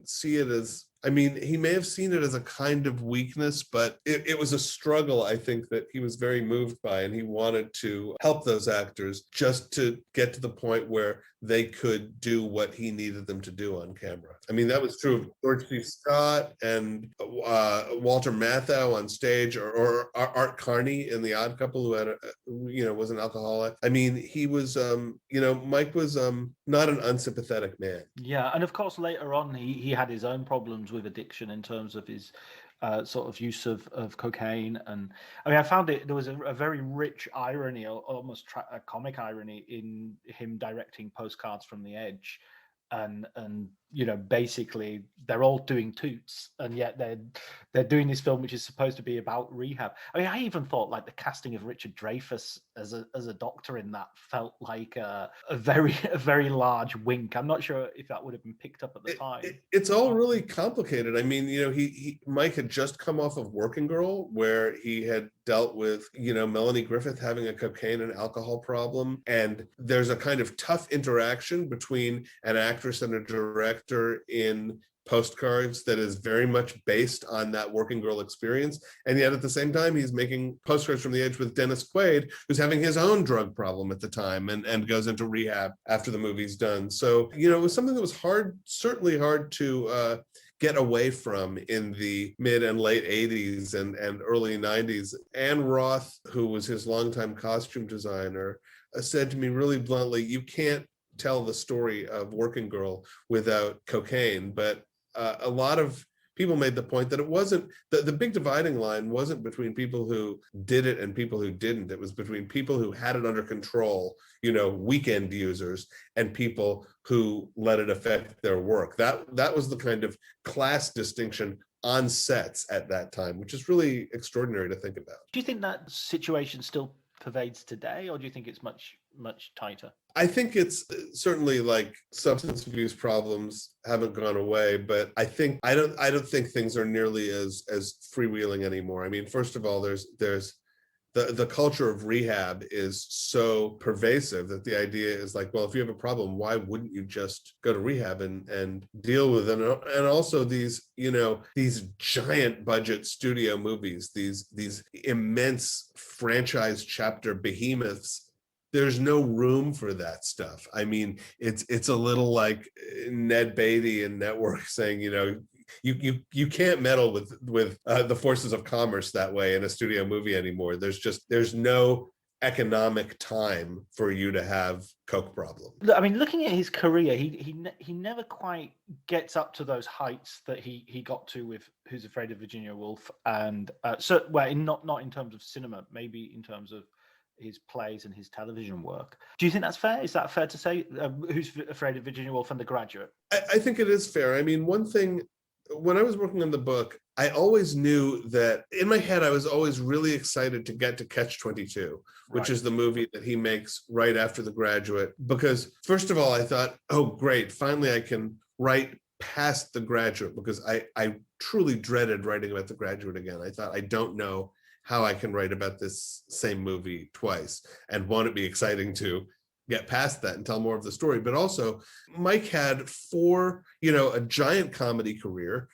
see it as, I mean, he may have seen it as a kind of weakness, but it was a struggle, I think, that he was very moved by, and he wanted to help those actors just to get to the point where they could do what he needed them to do on camera. I mean, that was true of George C. Scott and Walter Matthau on stage, or Art Carney in The Odd Couple, who had was an alcoholic. I mean, he was, Mike was not an unsympathetic man. Yeah, and of course later on he had his own problems with addiction in terms of his sort of use of cocaine. And I mean, I found there was a very rich irony, or almost a comic irony, in him directing Postcards from the Edge. And basically they're all doing toots, and yet they're doing this film which is supposed to be about rehab. I mean, I even thought like the casting of Richard Dreyfuss as a doctor in that felt like a very large wink. I'm not sure if that would have been picked up at the time. It's all really complicated. I mean, Mike had just come off of Working Girl, where he had dealt with, Melanie Griffith having a cocaine and alcohol problem. And there's a kind of tough interaction between an actress and a director in Postcards that is very much based on that Working Girl experience. And yet at the same time, he's making Postcards from the Edge with Dennis Quaid, who's having his own drug problem at the time, and goes into rehab after the movie's done. So, it was something that was certainly hard to get away from in the mid and late 80s and early 90s. Ann Roth, who was his longtime costume designer, said to me really bluntly, you can't tell the story of Working Girl without cocaine. But a lot of people made the point that it wasn't, the big dividing line wasn't between people who did it and people who didn't. It was between people who had it under control, weekend users, and people who let it affect their work. That was the kind of class distinction on sets at that time, which is really extraordinary to think about. Do you think that situation still pervades today, or do you think it's much tighter? I think it's certainly like substance abuse problems haven't gone away, but I don't think things are nearly as freewheeling anymore. I mean, first of all, there's the culture of rehab is so pervasive that the idea is like, well, if you have a problem, why wouldn't you just go to rehab and deal with it? And also these giant budget studio movies, these immense franchise chapter behemoths, there's no room for that stuff. I mean, it's a little like Ned Beatty and Network saying, you can't meddle with the forces of commerce that way in a studio movie anymore. There's no economic time for you to have coke problem. I mean, looking at his career, he never quite gets up to those heights that he got to with Who's Afraid of Virginia Woolf, and not in terms of cinema, maybe in terms of his plays and his television work. Do you think that's fair? Is that fair to say? Who's Afraid of Virginia Woolf and The Graduate? I think it is fair. I mean, one thing, when I was working on the book, I always knew that in my head, I was always really excited to get to Catch-22, which is the movie that he makes right after The Graduate. Because first of all, I thought, oh, great, finally I can write past The Graduate, because I truly dreaded writing about The Graduate again. I thought, I don't know how I can write about this same movie twice. And won't it be exciting to get past that and tell more of the story? But also, Mike had a giant comedy career,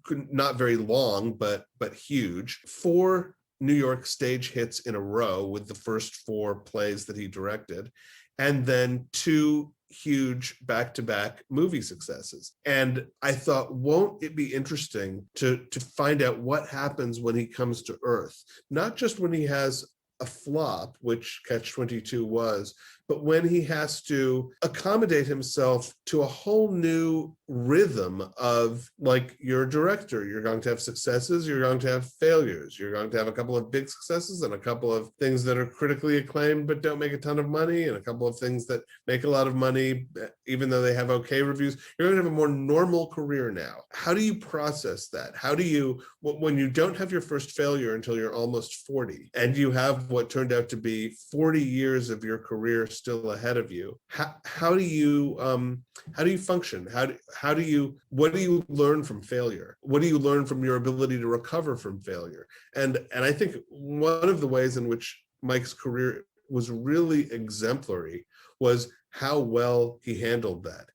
not very long, but huge, 4 New York stage hits in a row with the first 4 plays that he directed, and then 2 huge back-to-back movie successes. And I thought, won't it be interesting to find out what happens when he comes to Earth? Not just when he has a flop, which Catch-22 was, but when he has to accommodate himself to a whole new rhythm of, like, you're a director, you're going to have successes, you're going to have failures, you're going to have a couple of big successes and a couple of things that are critically acclaimed but don't make a ton of money, and a couple of things that make a lot of money even though they have okay reviews. You're going to have a more normal career now. How do you process that? How do you, when you don't have your first failure until you're almost 40, and you have what turned out to be 40 years of your career still ahead of you, how do you function? What do you learn from failure? What do you learn from your ability to recover from failure? And I think one of the ways in which Mike's career was really exemplary was how well he handled that.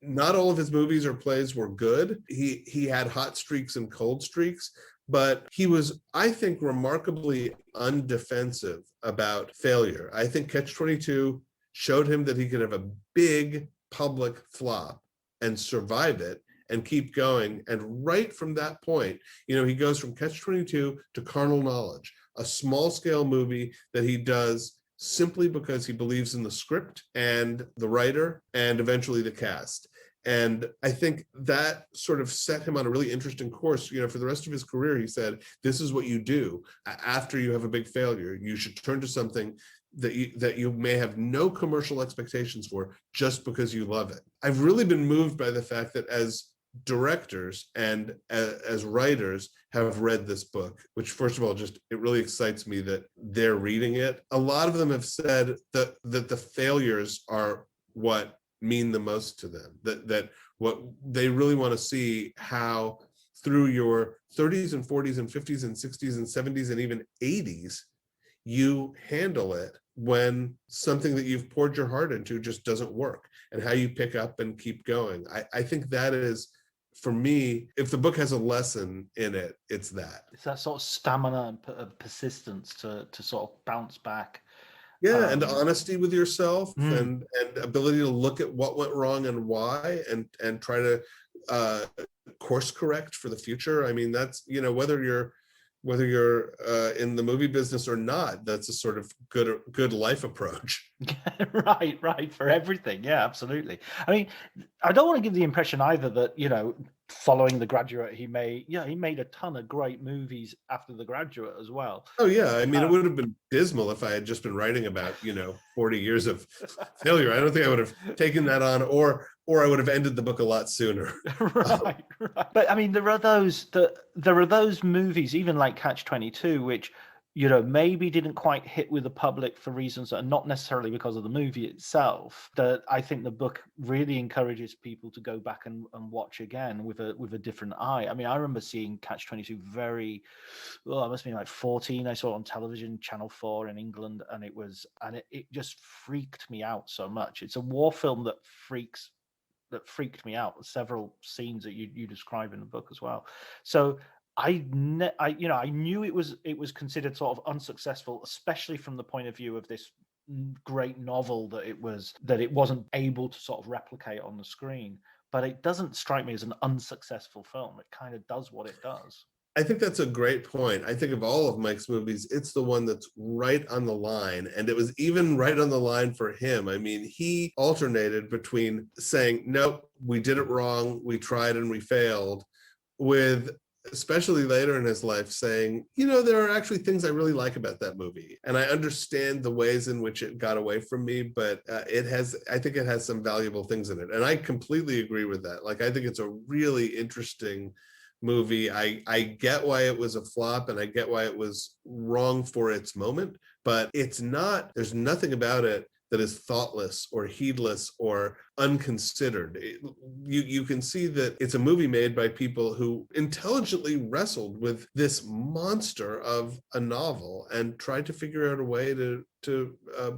Not all of his movies or plays were good. He had hot streaks and cold streaks, but he was, I think, remarkably undefensive about failure. I think Catch-22 showed him that he could have a big public flop and survive it and keep going. And right from that point, he goes from Catch-22 to Carnal Knowledge, a small scale movie that he does simply because he believes in the script and the writer and eventually the cast. And I think that sort of set him on a really interesting course. For the rest of his career, he said, this is what you do after you have a big failure. You should turn to something that you may have no commercial expectations for just because you love it. I've really been moved by the fact that as directors and as writers have read this book, which, first of all, just, it really excites me that they're reading it. A lot of them have said that the failures are what mean the most to them, that what they really want to see, how through your 30s and 40s and 50s and 60s and 70s and even 80s, you handle it when something that you've poured your heart into just doesn't work, and how you pick up and keep going. I think that is, for me, if the book has a lesson in it, it's that. It's that sort of stamina and persistence to sort of bounce back. Yeah, and honesty with yourself, and ability to look at what went wrong and why, and try to course correct for the future. I mean, that's, whether you're in the movie business or not, that's a sort of good life approach. Right, for everything. Yeah, absolutely. I mean, I don't want to give the impression either that, following The Graduate, he made a ton of great movies after The Graduate as well. Oh yeah, I mean, it would have been dismal if I had just been writing about 40 years of failure. I don't think I would have taken that on, or I would have ended the book a lot sooner. Right. But I mean, there are those movies, even like Catch-22, which maybe didn't quite hit with the public for reasons that are not necessarily because of the movie itself, that I think the book really encourages people to go back and watch again with a different eye. I mean, I remember seeing Catch-22 I must have been like 14. I saw it on television, Channel 4 in England, and it just freaked me out so much. It's a war film that freaked me out. Several scenes that you describe in the book as well. So I knew it was considered sort of unsuccessful, especially from the point of view of this great novel that it wasn't able to sort of replicate on the screen. But it doesn't strike me as an unsuccessful film. It kind of does what it does. I think that's a great point. I think of all of Mike's movies, it's the one that's right on the line. And it was even right on the line for him. I mean, he alternated between saying, nope, we did it wrong, we tried and we failed, with especially later in his life, saying, there are actually things I really like about that movie. And I understand the ways in which it got away from me, but I think it has some valuable things in it. And I completely agree with that. Like, I think it's a really interesting movie. I get why it was a flop, and I get why it was wrong for its moment, but there's nothing about it that is thoughtless or heedless or unconsidered. You can see that it's a movie made by people who intelligently wrestled with this monster of a novel and tried to figure out a way to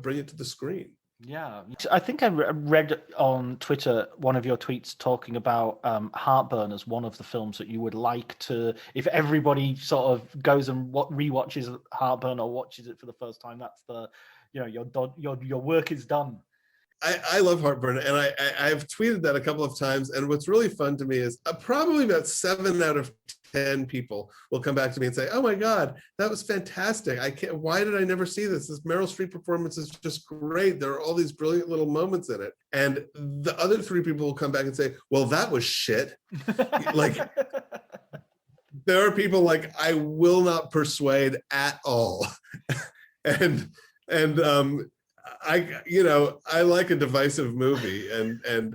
bring it to the screen. Yeah, I think I read on Twitter one of your tweets talking about Heartburn as one of the films that you would like to, if everybody sort of goes and rewatches Heartburn or watches it for the first time, that's the, your work is done. I love Heartburn, and I've tweeted that a couple of times. And what's really fun to me is probably about 7 out of 10 people will come back to me and say, "Oh my God, that was fantastic! Why did I never see this? This Meryl Streep performance is just great. There are all these brilliant little moments in it." And the other 3 people will come back and say, "Well, that was shit." Like, there are people like I will not persuade at all, and I like a divisive movie, and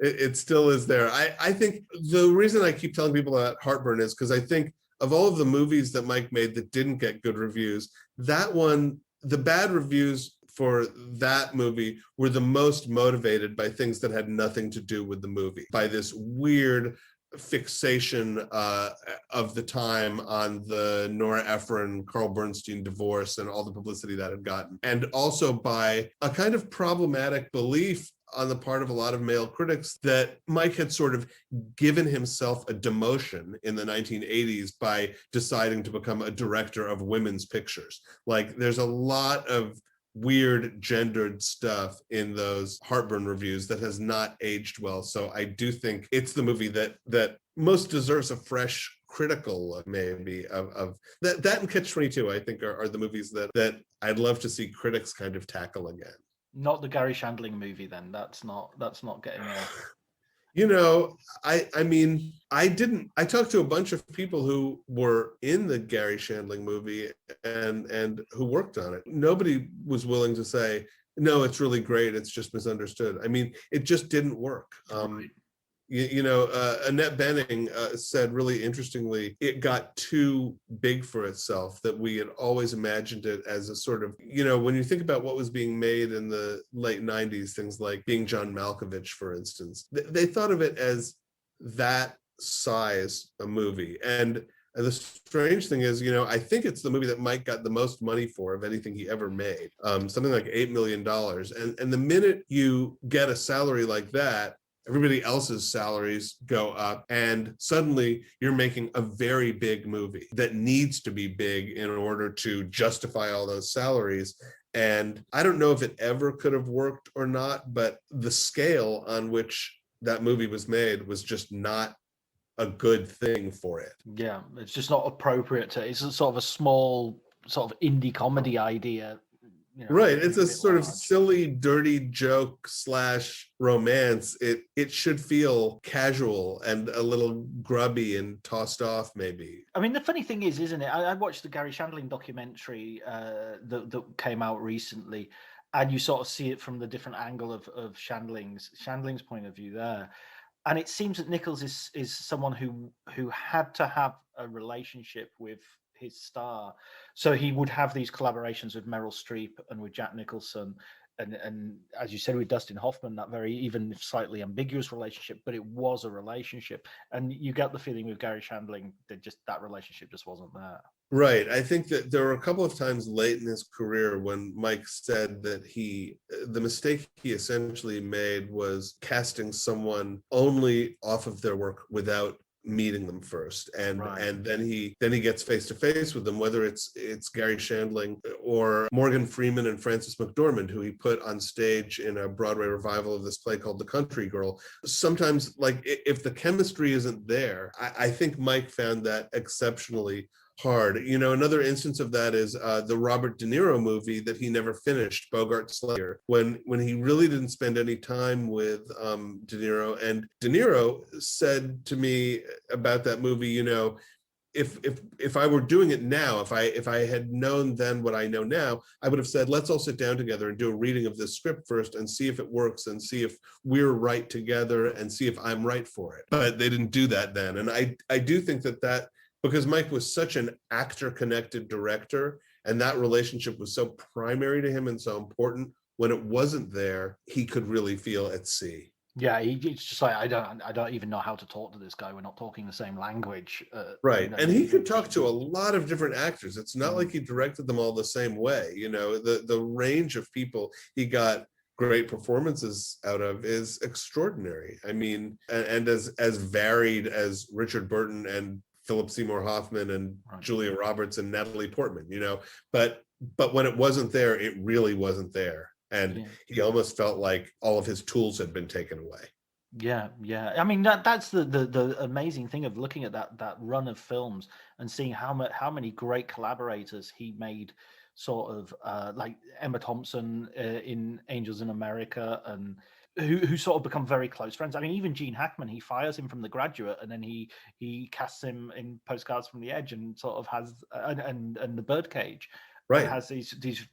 it still is there. I think the reason I keep telling people about Heartburn is because I think of all of the movies that Mike made that didn't get good reviews, that one, the bad reviews for that movie were the most motivated by things that had nothing to do with the movie, by this weird fixation of the time on the Nora Ephron, Carl Bernstein divorce and all the publicity that had gotten, and also by a kind of problematic belief on the part of a lot of male critics that Mike had sort of given himself a demotion in the 1980s by deciding to become a director of women's pictures. Like, there's a lot of weird gendered stuff in those Heartburn reviews that has not aged well. So I do think it's the movie that most deserves a fresh critical look, maybe, of that and Catch-22, I think are the movies that I'd love to see critics kind of tackle again. Not the Gary Shandling movie, then. That's not getting a... I mean, I talked to a bunch of people who were in the Gary Shandling movie and who worked on it. Nobody was willing to say, no, it's really great, it's just misunderstood. I mean, it just didn't work. Right. Annette Bening said really interestingly, it got too big for itself, that we had always imagined it as a sort of, when you think about what was being made in the late 90s, things like Being John Malkovich, for instance, they thought of it as that size a movie. And the strange thing is, I think it's the movie that Mike got the most money for of anything he ever made, something like $8 million. And the minute you get a salary like that, everybody else's salaries go up, and suddenly you're making a very big movie that needs to be big in order to justify all those salaries. And I don't know if it ever could have worked or not, but the scale on which that movie was made was just not a good thing for it. Yeah, it's just not appropriate to... It's a sort of a small sort of indie comedy idea. Right, it's a sort of silly, dirty joke / romance. It should feel casual and a little grubby and tossed off, maybe. I mean, the funny thing is, isn't it? I watched the Gary Shandling documentary that came out recently, and you sort of see it from the different angle of Shandling's point of view there. And it seems that Nichols is someone who had to have a relationship with his star, so he would have these collaborations with Meryl Streep and with Jack Nicholson, and as you said, with Dustin Hoffman, that very even slightly ambiguous relationship, but it was a relationship. And you get the feeling with Gary Shandling that relationship just wasn't there. Right. I think that there were a couple of times late in his career when Mike said that the mistake he essentially made was casting someone only off of their work without meeting them first, and Right. and then he gets face to face with them, whether it's Gary Shandling or Morgan Freeman and Frances McDormand, who he put on stage in a Broadway revival of this play called The Country Girl. Sometimes, like, if the chemistry isn't there, I think Mike found that exceptionally hard. Another instance of that is the Robert De Niro movie that he never finished, Bogart Slayer, when he really didn't spend any time with De Niro. And De Niro said to me about that movie, if I were doing it now, if I had known then what I know now, I would have said, let's all sit down together and do a reading of this script first and see if it works and see if we're right together and see if I'm right for it. But they didn't do that then. And I do think that because Mike was such an actor connected director and that relationship was so primary to him and so important, when it wasn't there, he could really feel at sea. Yeah, it's just like I don't even know how to talk to this guy. We're not talking the same language. Right. And he could talk to a lot of different actors. It's not like he directed them all the same way. The range of people he got great performances out of is extraordinary. I mean, and as varied as Richard Burton and Philip Seymour Hoffman and Julia Roberts and Natalie Portman, but when it wasn't there, it really wasn't there. And he almost felt like all of his tools had been taken away. Yeah. I mean, that's the amazing thing of looking at that run of films and seeing how many great collaborators he made, sort of like Emma Thompson in Angels in America, and who sort of become very close friends. I mean, even Gene Hackman, he fires him from The Graduate, and then he casts him in Postcards from the Edge, and sort of has and The Birdcage, right? Has these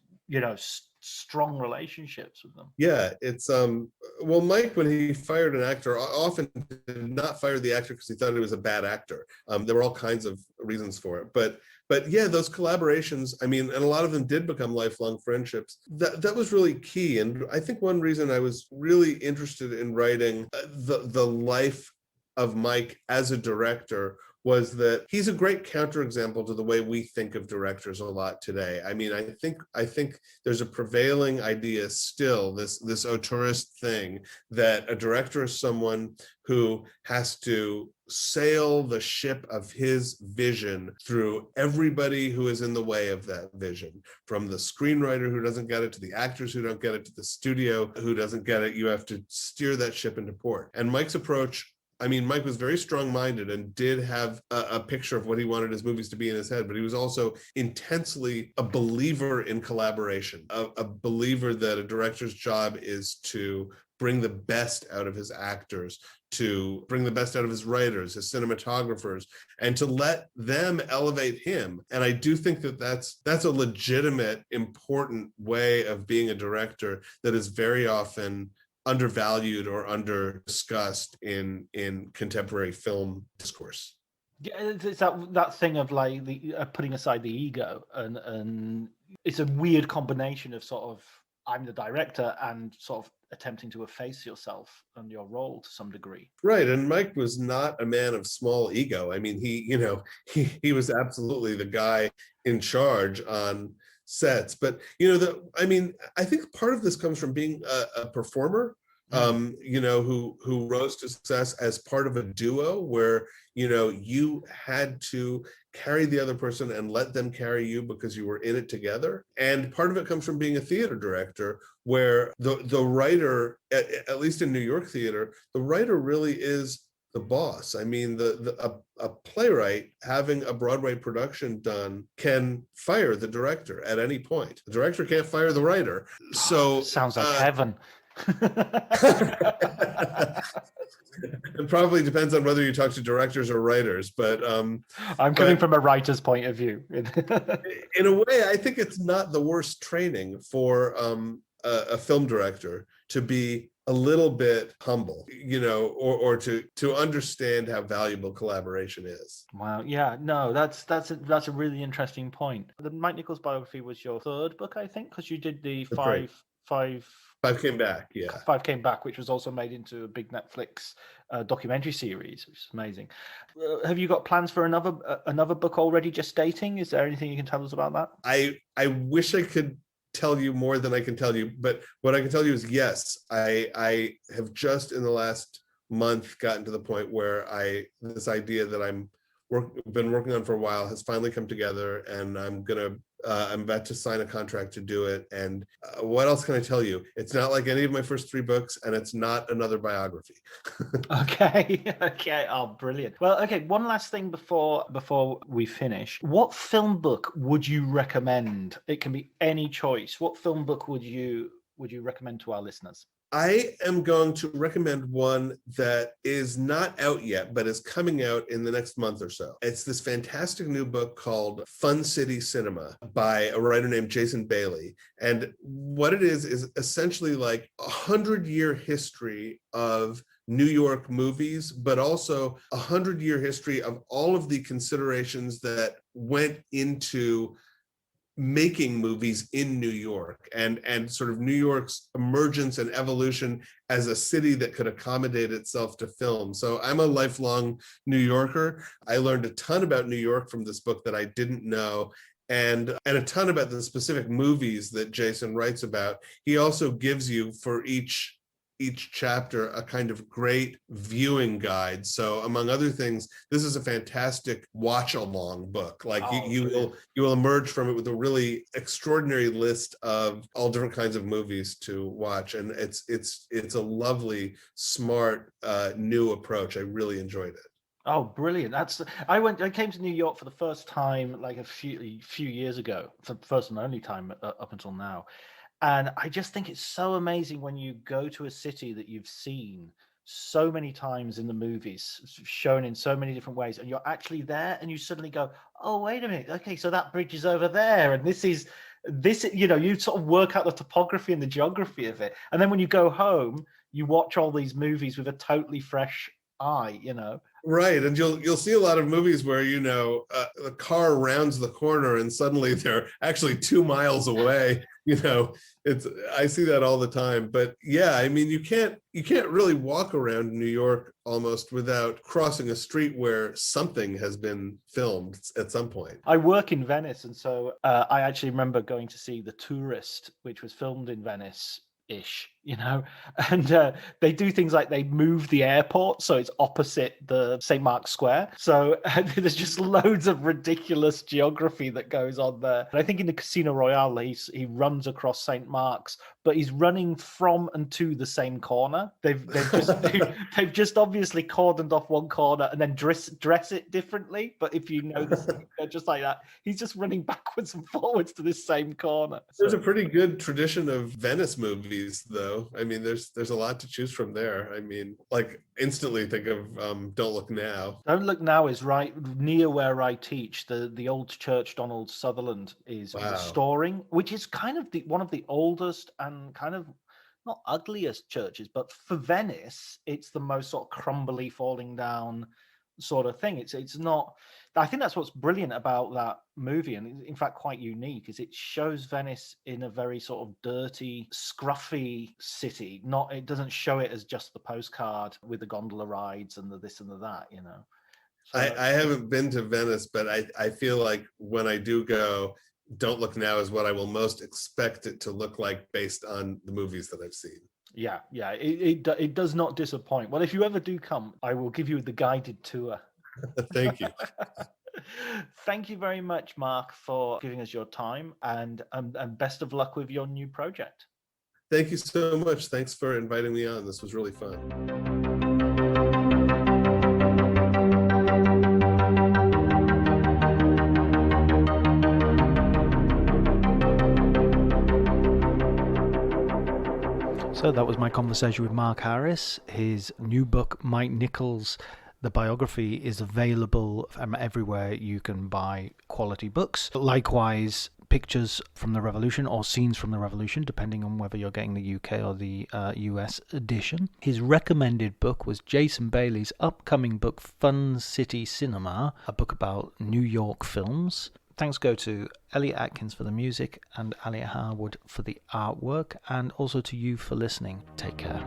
strong relationships with them. Yeah, it's well, Mike, when he fired an actor, often did not fire the actor because he thought he was a bad actor. There were all kinds of reasons for it, but yeah, those collaborations, I mean, and a lot of them did become lifelong friendships. That was really key. And I think one reason I was really interested in writing the life of Mike as a director was that he's a great counterexample to the way we think of directors a lot today. I mean, I think there's a prevailing idea still, this auteurist thing, that a director is someone who has to sail the ship of his vision through everybody who is in the way of that vision, from the screenwriter who doesn't get it, to the actors who don't get it, to the studio who doesn't get it. You have to steer that ship into port. And Mike's approach, I mean, Mike was very strong-minded and did have a picture of what he wanted his movies to be in his head, but he was also intensely a believer in collaboration, a believer that a director's job is to bring the best out of his actors, to bring the best out of his writers, his cinematographers, and to let them elevate him. And I do think that that's a legitimate, important way of being a director that is very often undervalued or under discussed in contemporary film discourse. Yeah, it's that thing of like the putting aside the ego, and it's a weird combination of sort of I'm the director and sort of attempting to efface yourself and your role to some degree. Right, and Mike was not a man of small ego. I mean, he was absolutely the guy in charge on sets. But I think part of this comes from being a performer, who rose to success as part of a duo where you had to carry the other person and let them carry you because you were in it together. And part of it comes from being a theater director, where the writer, at least in New York theater, the writer really is the boss. I mean, a playwright having a Broadway production done can fire the director at any point. The director can't fire the writer. So sounds like heaven. It probably depends on whether you talk to directors or writers, but I'm coming from a writer's point of view. In a way, I think it's not the worst training for a film director to be a little bit humble, or to understand how valuable collaboration is. Wow. Yeah. No, that's a really interesting point. The Mike NIchols biography was your third book, I think, because you did the Five Came Back, yeah. Five Came Back, which was also made into a big Netflix documentary series, which is amazing. Have you got plans for another book already gestating? Is there anything you can tell us about that? I wish I could tell you more than I can tell you, but what I can tell you is yes, I have just in the last month gotten to the point where this idea that been working on for a while has finally come together, and I'm gonna I'm about to sign a contract to do it. And what else can I tell you? It's not like any of my first 3 books, and it's not another biography. Okay. Okay. Oh, brilliant. Well, okay. One last thing before we finish. What film book would you recommend? It can be any choice. What film book would you recommend to our listeners? I am going to recommend one that is not out yet, but is coming out in the next month or so. It's this fantastic new book called Fun City Cinema by a writer named Jason Bailey. And what it is essentially like 100-year history of New York movies, but also 100-year history of all of the considerations that went into making movies in New York, and sort of New York's emergence and evolution as a city that could accommodate itself to film. So I'm a lifelong New Yorker. I learned a ton about New York from this book that I didn't know, and a ton about the specific movies that Jason writes about. He also gives you, for each chapter, a kind of great viewing guide. So among other things, this is a fantastic watch along book. Like you will emerge from it with a really extraordinary list of all different kinds of movies to watch. And it's a lovely, smart, new approach. I really enjoyed it. Oh, brilliant! I came to New York for the first time like a few year ago, for the first and only time up until now. And I just think it's so amazing when you go to a city that you've seen so many times in the movies, shown in so many different ways, and you're actually there, and you suddenly go, "Oh, wait a minute! Okay, so that bridge is over there, and this." You sort of work out the topography and the geography of it, and then when you go home, you watch all these movies with a totally fresh eye. Right, and you'll see a lot of movies where the car rounds the corner and suddenly they're actually 2 miles away. I see that all the time. But yeah, I mean, you can't really walk around New York almost without crossing a street where something has been filmed at some point. I work in Venice, and so I actually remember going to see The Tourist, which was filmed in Venice ish, and they do things like they move the airport so it's opposite the St. Mark's Square. So there's just loads of ridiculous geography that goes on there. And I think in the Casino Royale, he runs across St. Mark's, but he's running from and to the same corner. They've just obviously cordoned off one corner and then dress it differently. But if you know just like that, he's just running backwards and forwards to this same corner. There's a pretty good tradition of Venice movies, though. I mean, there's a lot to choose from there. I mean, like instantly think of Don't Look Now. Don't Look Now is right near where I teach. The old church Donald Sutherland is restoring, which is kind of one of the oldest and kind of not ugliest churches, but for Venice, it's the most sort of crumbly, falling down sort of thing. It's not. I think that's what's brilliant about that movie, and in fact quite unique, is it shows Venice in a very sort of dirty, scruffy city. It doesn't show it as just the postcard with the gondola rides and the this and the that. So, I haven't been to Venice, but I feel like when I do go, Don't Look Now is what I will most expect it to look like based on the movies that I've seen. Yeah, it does not disappoint. Well, if you ever do come, I will give you the guided tour. Thank you. Thank you very much, Mark, for giving us your time, and best of luck with your new project. Thank you so much. Thanks for inviting me on. This was really fun. So that was my conversation with Mark Harris. His new book, Mike NIchols, the biography, is available everywhere you can buy quality books. Likewise, pictures from the Revolution or scenes from the Revolution, depending on whether you're getting the UK or the US edition. His recommended book was Jason Bailey's upcoming book, Fun City Cinema, a book about New York films. Thanks go to Elliot Atkins for the music and Elliot Harwood for the artwork, and also to you for listening. Take care.